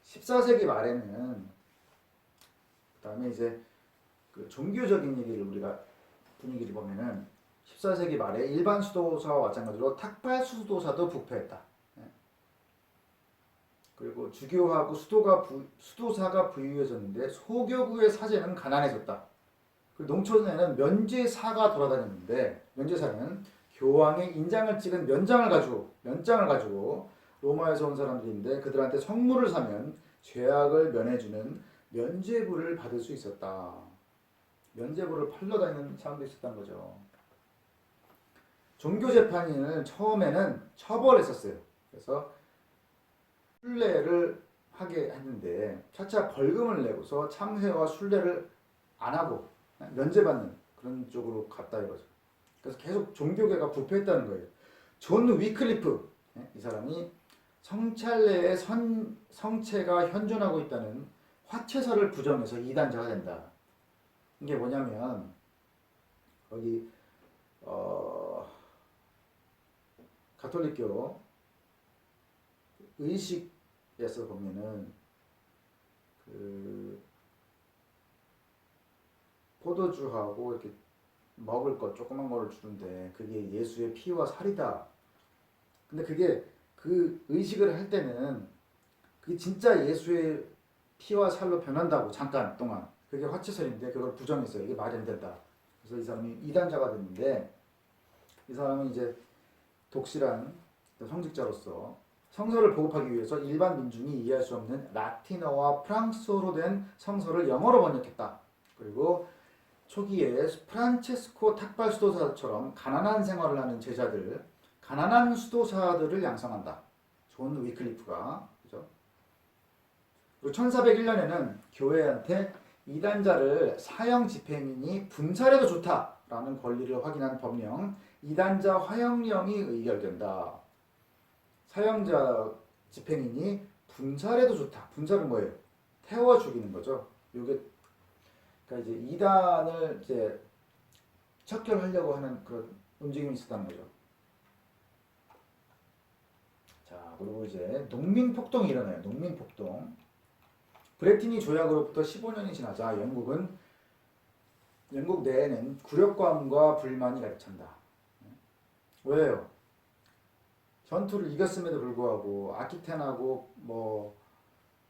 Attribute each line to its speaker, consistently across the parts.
Speaker 1: 14세기 말에는 그다음에 이제 그 종교적인 얘기를 우리가 분위기를 보면은 14세기 말에 일반 수도사와 마찬가지로 탁발 수도사도 부패했다. 예. 그리고 주교하고 수도사가 부유해졌는데 소교구의 사제는 가난해졌다. 그리고 농촌에는 면제사가 돌아다녔는데 면제사는 교황의 인장을 찍은 면장을 가지고 로마에서 온 사람들인데 그들한테 성물을 사면 죄악을 면해주는 면죄부를 받을 수 있었다. 면죄부를 팔러 다니는 사람도 있었다는 거죠. 종교재판인을 처음에는 처벌했었어요. 그래서 순례를 하게 했는데 차차 벌금을 내고서 참회와 순례를 안 하고 면제받는 그런 쪽으로 갔다 이거죠. 그래서 계속 종교계가 부패했다는 거예요. 존 위클리프 이 사람이 성찰례의 성체가 현존하고 있다는 화채설을 부정해서 이단자가 된다. 이게 뭐냐면 거기 가톨릭교 의식에서 보면은 그 포도주하고 이렇게 먹을 것 조그만 거를 주는데 그게 예수의 피와 살이다. 근데 그게 그 의식을 할 때는 그게 진짜 예수의 피와 살로 변한다고 잠깐 동안 그게 화채설인데 그걸 부정했어요. 이게 말이 안 된다. 그래서 이 사람이 이단자가 됐는데 이 사람은 이제 독실한 성직자로서 성서를 보급하기 위해서 일반 민중이 이해할 수 없는 라틴어와 프랑스어로 된 성서를 영어로 번역했다. 그리고 초기에 프란체스코 탁발 수도사처럼 가난한 생활을 하는 제자들, 가난한 수도사들을 양성한다. 존 위클리프가 그죠? 그리고 1401년에는 교회한테 이단자를 사형 집행인이 분살해도 좋다라는 권리를 확인한 법령 이단자 화형령이 의결된다. 사형자 집행인이 분살해도 좋다. 분살은 뭐예요? 태워 죽이는 거죠. 이게 그러니까 이제 이단을 이제 척결하려고 하는 그런 움직임이 있었다는 거죠. 자, 그리고 이제 농민 폭동이 일어나요. 농민 폭동. 브레티니 조약으로부터 15년이 지나자 영국 내에는 굴욕감과 불만이 가득 찬다. 왜요? 전투를 이겼음에도 불구하고 아키텐하고 뭐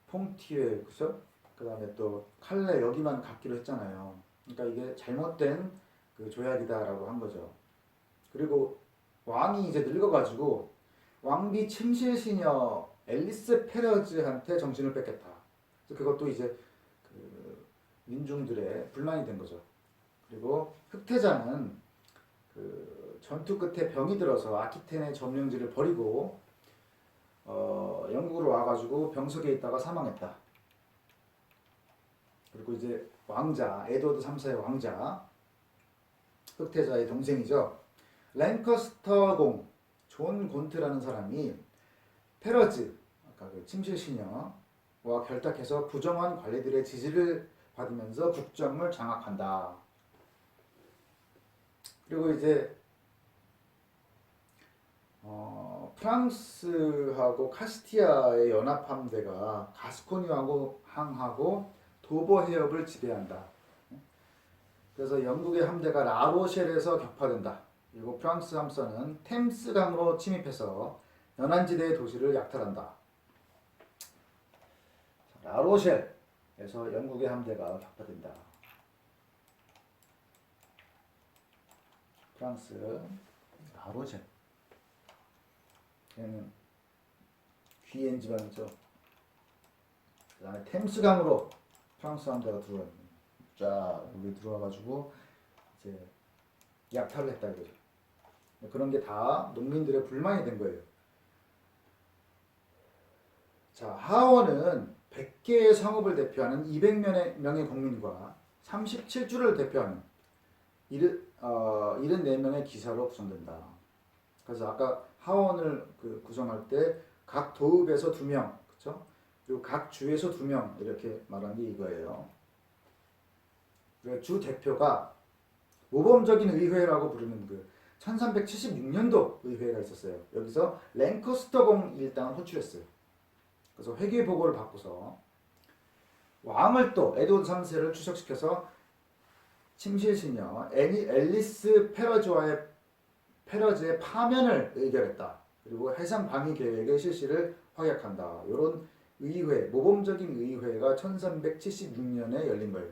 Speaker 1: 퐁티에 그죠? 그다음에 또 칼레 여기만 갖기로 했잖아요. 그러니까 이게 잘못된 그 조약이다라고 한 거죠. 그리고 왕이 이제 늙어가지고 왕비 침실 시녀 앨리스 페러즈한테 정신을 뺏겼다. 그래서 그것도 이제 그 민중들의 불만이 된 거죠. 그리고 흑태자는 그 전투 끝에 병이 들어서 아키텐의 점령지를 버리고 영국으로 와가지고 병석에 있다가 사망했다. 그리고 이제 왕자 에드워드 3세의 왕자 흑태자의 동생이죠. 랭커스터 공 존 곤트라는 사람이 페러즈 아까 그 침실 시녀와 결탁해서 부정한 관리들의 지지를 받으면서 국정을 장악한다. 그리고 이제 프랑스하고 카스티아의 연합 함대가 가스코니하고 항하고 도버 해협을 지배한다. 그래서 영국의 함대가 라로셸에서 격파된다. 그리고 프랑스 함선은 템스강으로 침입해서 연안지대의 도시를 약탈한다. 라로셸에서 영국의 함대가 격파된다. 프랑스 라로셸. 얘는 귀엔 지방이죠. 그 다음에 템스강으로 프랑스 함대가 들어와요. 쫙 여기 들어와가지고 이제 약탈을 했다 이거죠. 그런 게 다 농민들의 불만이 된 거예요. 자, 하원은 100개의 성읍을 대표하는 200명의 국민과 37주를 대표하는 74명의 기사로 구성된다. 그래서 아까 하원을 구성할 때 각 도읍에서 2명, 그렇죠? 그리고 각 주에서 2명 이렇게 말한 게 이거예요. 주 대표가 모범적인 의회라고 부르는 그 1376년도 의회가 있었어요. 여기서 랭커스터 공 일당을 호출했어요. 그래서 회개 보고를 받고서 왕을 또 에드워드 3세를 추적시켜서 침실시녀 앨리스 페러즈의 파면을 의결했다. 그리고 해상 방위 계획의 실시를 확약한다. 이런 의회, 모범적인 의회가 1376년에 열린 거예요.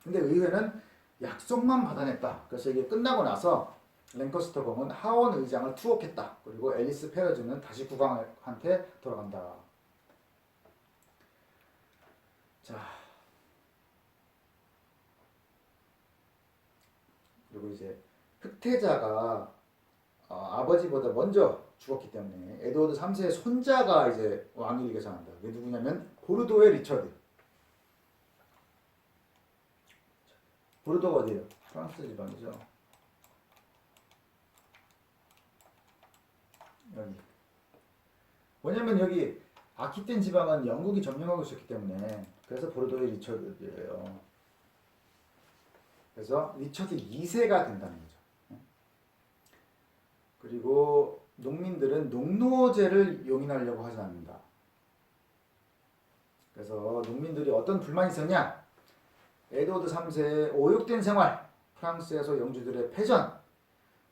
Speaker 1: 근데 의회는 약속만 받아냈다. 그래서 이게 끝나고 나서 랭커스터 공은 하원 의장을 투옥했다. 그리고 앨리스 페러즈는 다시 국왕한테 돌아간다. 자, 그리고 이제 흑태자가 아버지보다 먼저 죽었기 때문에 에드워드 3세의 손자가 이제 왕위를 계승한다. 그게 누구냐면 보르도의 리처드. 보르도가 어디예요? 프랑스 지방이죠. 여기. 뭐냐면 여기 아키텐 지방은 영국이 점령하고 있었기 때문에 그래서 보르도의 리처드예요. 그래서 리처드 2세가 된다는 거죠. 그리고 농민들은 농노제를 용인하려고 하지 않는다. 그래서 농민들이 어떤 불만이 있었냐? 에드워드 3세의 오욕된 생활, 프랑스에서 영주들의 패전,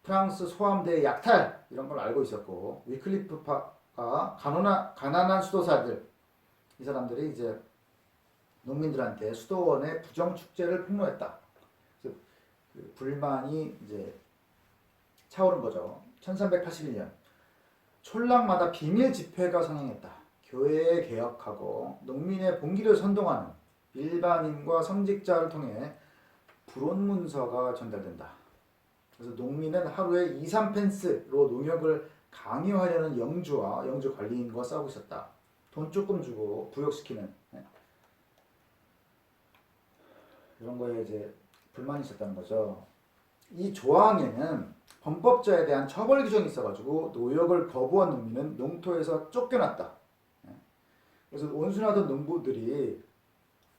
Speaker 1: 프랑스 소함대의 약탈 이런 걸 알고 있었고 위클리프파가 가난한 수도사들 이 사람들이 이제 농민들한테 수도원의 부정 축제를 폭로했다. 그래서 그 불만이 이제 차오른 거죠. 1381년 촌락마다 비밀 집회가 상행했다. 교회에 개혁하고 농민의 봉기를 선동하는 일반인과 성직자를 통해 불온문서가 전달된다. 그래서 농민은 하루에 2, 3펜스로 농역을 강요하려는 영주와 영주 관리인과 싸우고 있었다. 돈 조금 주고 부역시키는 이런 거에 이제 불만이 있었다는 거죠. 이 조항에는 범법자에 대한 처벌 규정이 있어가지고 노역을 거부한 농민은 농토에서 쫓겨났다. 그래서 온순하던 농부들이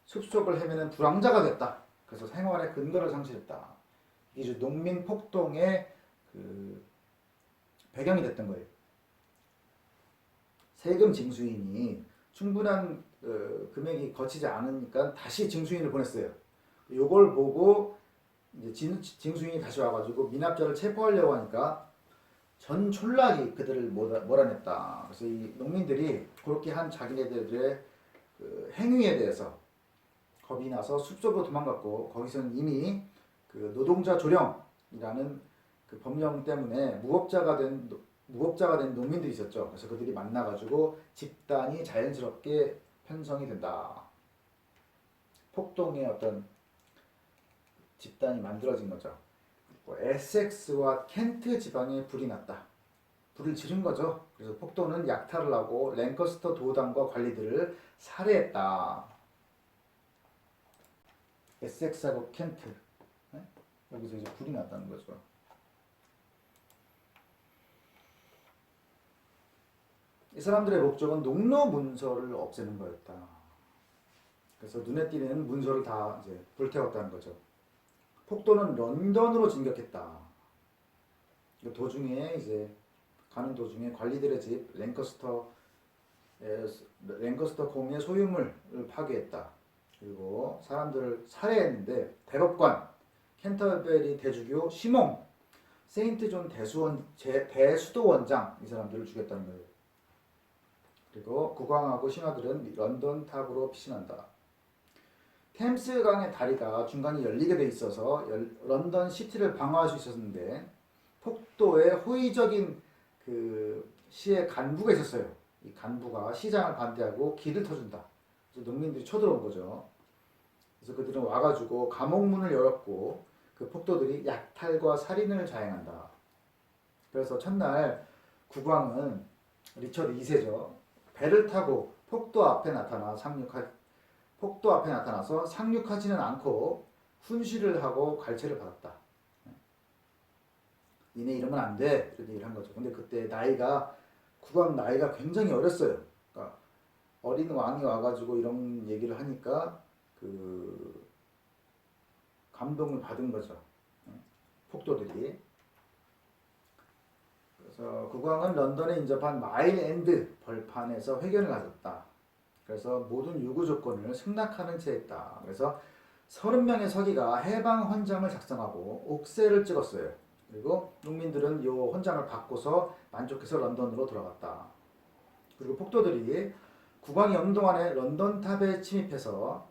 Speaker 1: 숲속을 헤매는 불황자가 됐다. 그래서 생활의 근거를 상실했다. 이게 농민 폭동의 그 배경이 됐던 거예요. 세금 징수인이 충분한 금액이 거치지 않으니까 다시 징수인을 보냈어요. 이걸 보고 이제 징수인이 다시 와가지고 미납자를 체포하려고 하니까 전 촌락이 그들을 몰아냈다. 그래서 이 농민들이 그렇게 한 자기네들의 그 행위에 대해서 겁이 나서 숲속으로 도망갔고 거기서는 이미 그 노동자 조령이라는 그 법령 때문에 무법자가 된 농민들이 있었죠. 그래서 그들이 만나가지고 집단이 자연스럽게 편성이 된다. 폭동의 어떤 집단이 만들어진 거죠. 에섹스와 켄트 지방에 불이 났다. 불을 지른 거죠. 그래서 폭도는 약탈을 하고 랭커스터 도당과 관리들을 살해했다. 에섹스하고 켄트. 네? 여기서 이제 불이 났다는 거죠. 이 사람들의 목적은 농노 문서를 없애는 거였다. 그래서 눈에 띄는 문서를 다 이제 불태웠다는 거죠. 폭도는 런던으로 진격했다. 도중에 이제 가는 도중에 관리들의 집 랭커스터 공의 소유물을 파괴했다. 그리고 사람들을 살해했는데 대법관 캔터베리 대주교 시몽 세인트 존 대수도원장 이 사람들을 죽였다는 거예요. 그리고 국왕하고 신하들은 런던 탑으로 피신한다. 템스강의 다리가 중간에 열리게 돼 있어서 런던 시티를 방어할 수 있었는데 폭도의 호의적인 그 시의 간부가 있었어요. 이 간부가 시장을 반대하고 길을 터준다. 그래서 농민들이 쳐들어온 거죠. 그래서 그들은 와가지고 감옥문을 열었고 그 폭도들이 약탈과 살인을 자행한다. 그래서 첫날 국왕은 리처드 2세죠. 배를 타고 폭도 앞에 나타나서 상륙하지는 않고 훈시를 하고 갈채를 받았다. 니네 이러면 안 돼. 이런 얘기를 한 거죠. 근데 그때 국왕 나이가 굉장히 어렸어요. 그러니까 어린 왕이 와가지고 이런 얘기를 하니까 그 감동을 받은 거죠. 폭도들이. 그래서 국왕은 런던에 인접한 마일 엔드 벌판에서 회견을 가졌다. 그래서 모든 요구 조건을 승낙하는 채 했다. 그래서 30명의 서기가 해방 헌장을 작성하고 옥세를 찍었어요. 그리고 농민들은 이 헌장을 받고서 만족해서 런던으로 돌아갔다. 그리고 폭도들이 국왕이 없는 동안에 런던탑에 침입해서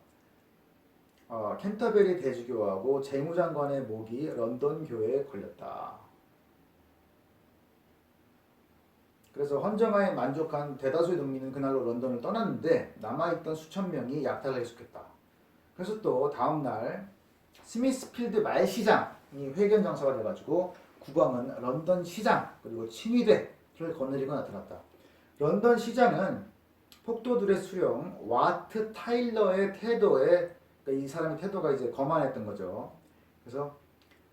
Speaker 1: 캔터베리 대주교하고 재무장관의 목이 런던 교회에 걸렸다. 그래서 헌정하에 만족한 대다수의 농민은 그날로 런던을 떠났는데 남아있던 수천 명이 약탈을 계속했다. 그래서 또 다음날 스미스필드 말시장이 회견 장소가 돼가지고 국왕은 런던 시장 그리고 칭의대를 거느리고 나타났다. 런던 시장은 폭도들의 수령 와트 타일러의 태도에 그러니까 이 사람의 태도가 이제 거만했던 거죠. 그래서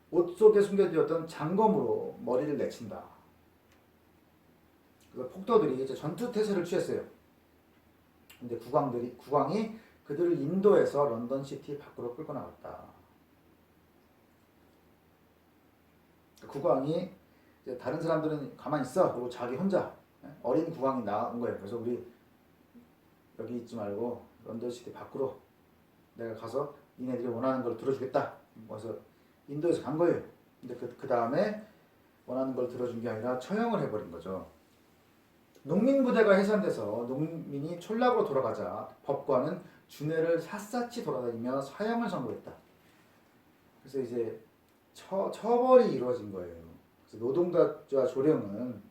Speaker 1: 옷 속에 숨겨두었던 장검으로 머리를 내친다. 그래서 폭도들이 이제 전투 태세를 취했어요. 근데 국왕이 그들을 인도해서 런던 시티 밖으로 끌고 나갔다. 국왕이 이제 다른 사람들은 가만히 있어. 그리고 자기 혼자 어린 국왕이 나온 거예요. 그래서 우리 여기 있지 말고 런던 시티 밖으로 내가 가서 니네들이 원하는 걸 들어주겠다. 그래서 인도에서 간 거예요. 근데 그 다음에 원하는 걸 들어준 게 아니라 처형을 해버린 거죠. 농민 부대가 해산돼서 농민이 촌락으로 돌아가자 법관은 주례를 샅샅이 돌아다니며 사형을 선고했다. 그래서 이제 처벌이 이루어진 거예요. 그래서 노동자 조령은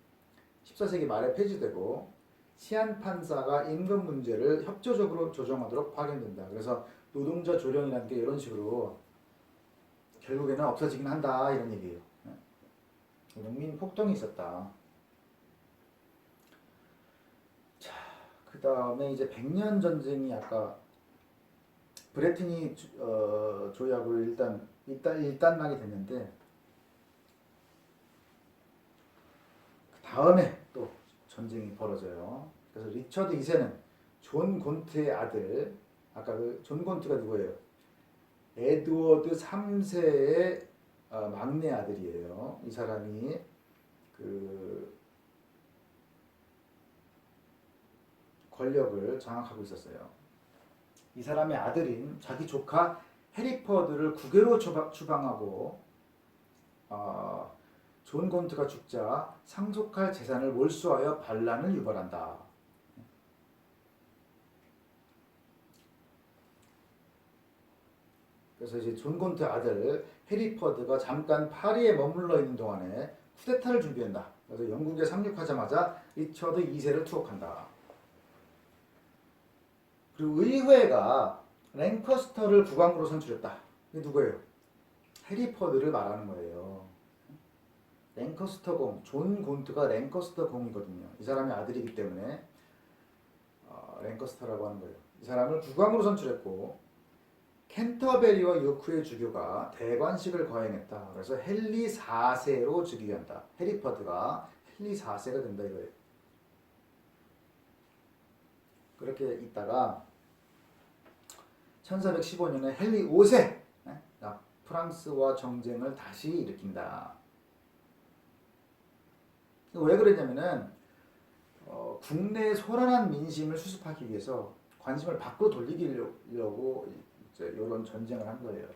Speaker 1: 14세기 말에 폐지되고 치안 판사가 임금 문제를 협조적으로 조정하도록 파견된다. 그래서 노동자 조령이라는 게 이런 식으로 결국에는 없어지긴 한다 이런 얘기예요. 농민 폭동이 있었다. 자, 그 다음에 이제 백년 전쟁이 아까 브레트니 조약으로 일단락이 됐는데 그 다음에 또 전쟁이 벌어져요. 그래서 리처드 2세는 존 곤트의 아들, 아까 그 존 곤트가 누구예요? 에드워드 3세의 막내 아들이에요. 이 사람이 그 권력을 장악하고 있었어요. 이 사람의 아들인 자기 조카 해리퍼드를 국외로 추방하고 존 곤트가 죽자 상속할 재산을 몰수하여 반란을 유발한다. 그래서 이제 존 곤트 아들 해리퍼드가 잠깐 파리에 머물러 있는 동안에 쿠데타를 준비한다. 그래서 영국에 상륙하자마자 리처드 2세를 투옥한다. 그리고 의회가 랭커스터를 국왕으로 선출했다. 이게 누구예요? 해리퍼드를 말하는 거예요. 랭커스터 공, 존 곤트가 랭커스터 공이거든요. 이 사람의 아들이기 때문에 랭커스터라고 하는 거예요. 이 사람을 국왕으로 선출했고 캔터베리와 요크의 주교가 대관식을 거행했다. 그래서 헨리 4세로 즉위한다. 해리퍼드가 헨리 4세가 된다 이거예요. 그렇게 있다가 1415년에 헨리 5세 프랑스와 정쟁을 다시 일으킨다. 왜 그러냐면은 국내의 소란한 민심을 수습하기 위해서 관심을 밖으로 돌리려고 이제 이런 전쟁을 한 거예요.